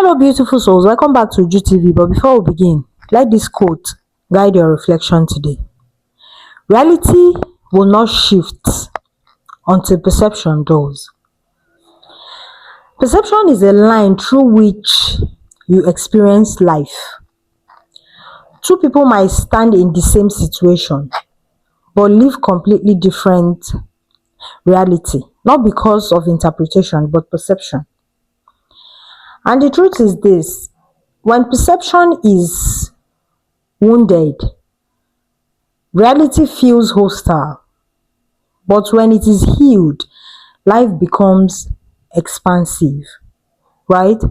Hello, beautiful souls. Welcome back to Uju TV. But before we begin, let this quote guide your reflection today. Reality will not shift until perception does. Perception is a line through which you experience life. Two people might stand in the same situation, but live completely different reality, not because of interpretation, but perception. And the truth is this: when perception is wounded, reality feels hostile. But when it is healed, life becomes expansive, right?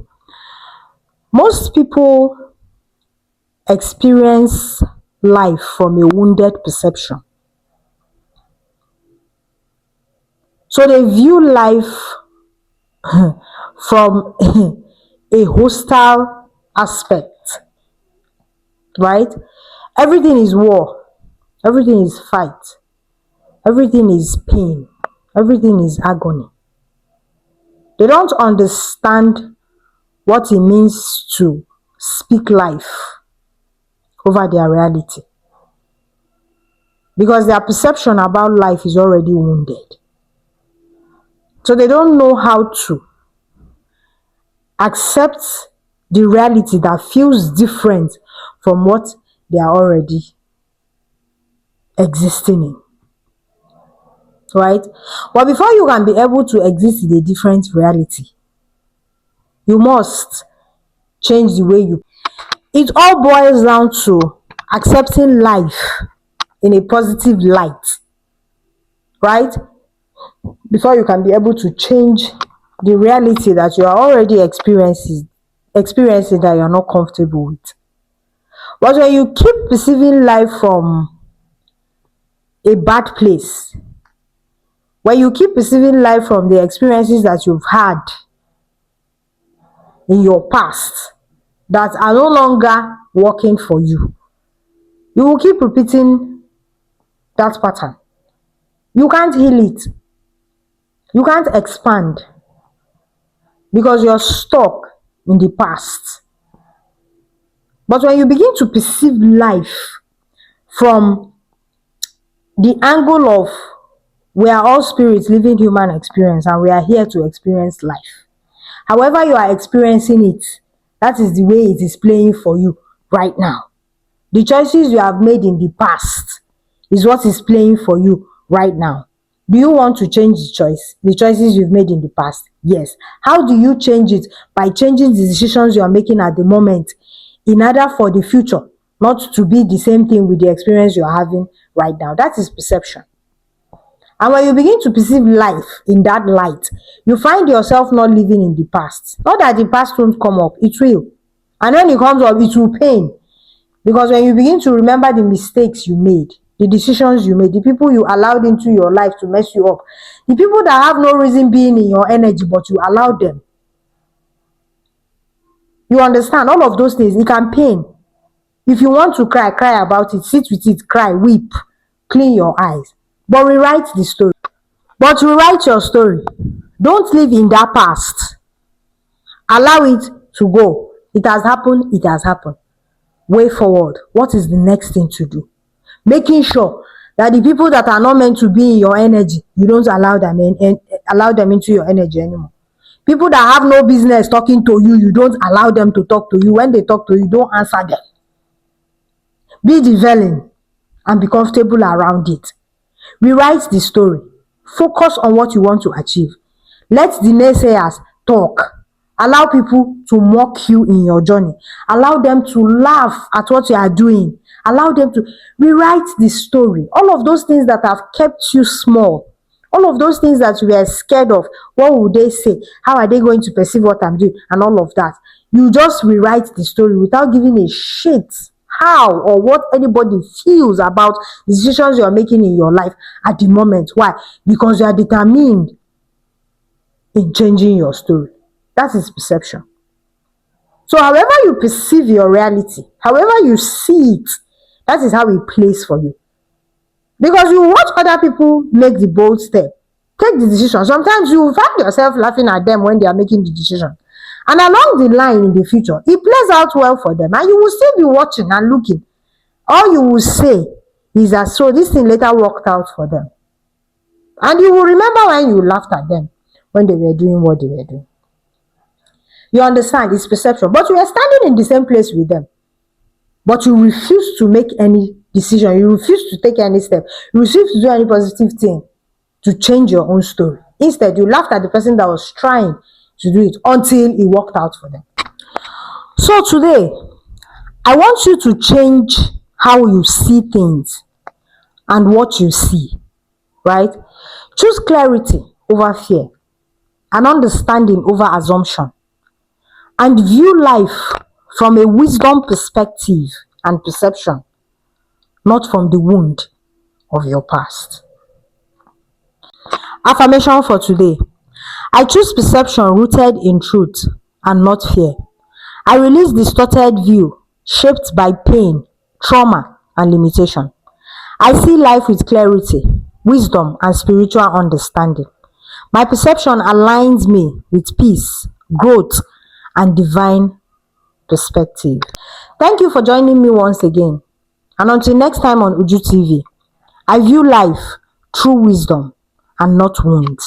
Most people experience life from a wounded perception. So they view life from a hostile aspect, right? Everything is war, everything is fight, everything is pain, everything is agony. They don't understand what it means to speak life over their reality, because their perception about life is already wounded. So they don't know how to accept the reality that feels different from what they are already existing in, right? But before you can be able to exist in a different reality, you must change the way you. It all boils down to accepting life in a positive light, right? Before you can be able to change the reality that you are already experiencing that you're not comfortable with. But when you keep perceiving life from a bad place, when you keep perceiving life from the experiences that you've had in your past that are no longer working for you, you will keep repeating that pattern. You can't heal it. You can't expand because you're stuck in the past. But when you begin to perceive life from the angle of we are all spirits living human experience and we are here to experience life. However you are experiencing it, that is the way it is playing for you right now. The choices you have made in the past is what is playing for you right now. Do you want to change the choices you've made in the past? Yes. How do you change it? By changing the decisions you are making at the moment in order for the future not to be the same thing with the experience you're having right now. That is perception. And when you begin to perceive life in that light, you find yourself not living in the past. Not that the past won't come up, it will. And when it comes up, it will pain. Because when you begin to remember the mistakes you made, the decisions you made, the people you allowed into your life to mess you up, the people that have no reason being in your energy, but you allowed them. You understand? All of those things, it can pain. If you want to cry, cry about it, sit with it, cry, weep, clean your eyes. But rewrite the story. But rewrite your story. Don't live in that past. Allow it to go. It has happened, it has happened. Way forward. What is the next thing to do? Making sure that the people that are not meant to be in your energy, you don't allow them into your energy anymore. People that have no business talking to you, you don't allow them to talk to you. When they talk to you, don't answer them. Be the villain and be comfortable around it. Rewrite the story. Focus on what you want to achieve. Let the naysayers talk. Allow people to mock you in your journey. Allow them to laugh at what you are doing. Allow them to rewrite the story. All of those things that have kept you small, all of those things that you were scared of, what would they say? How are they going to perceive what I'm doing? And all of that. You just rewrite the story without giving a shit how or what anybody feels about the decisions you are making in your life at the moment. Why? Because you are determined in changing your story. That is perception. So however you perceive your reality, however you see it, that is how it plays for you. Because you watch other people make the bold step, take the decision. Sometimes you find yourself laughing at them when they are making the decision. And along the line in the future, it plays out well for them. And you will still be watching and looking. All you will say is that so this thing later worked out for them. And you will remember when you laughed at them when they were doing what they were doing. You understand? It's perception. But you are standing in the same place with them. But you refuse to make any decision. You refuse to take any step. You refuse to do any positive thing to change your own story. Instead, you laughed at the person that was trying to do it until it worked out for them. So today, I want you to change how you see things and what you see, right? Choose clarity over fear and understanding over assumption, and view life from a wisdom perspective and perception, not from the wound of your past. Affirmation for today. I choose perception rooted in truth and not fear. I release distorted view shaped by pain, trauma, and limitation. I see life with clarity, wisdom, and spiritual understanding. My perception aligns me with peace, growth, and divine perspective. Thank you for joining me once again. And until next time on Uju TV, I view life through wisdom and not wounds.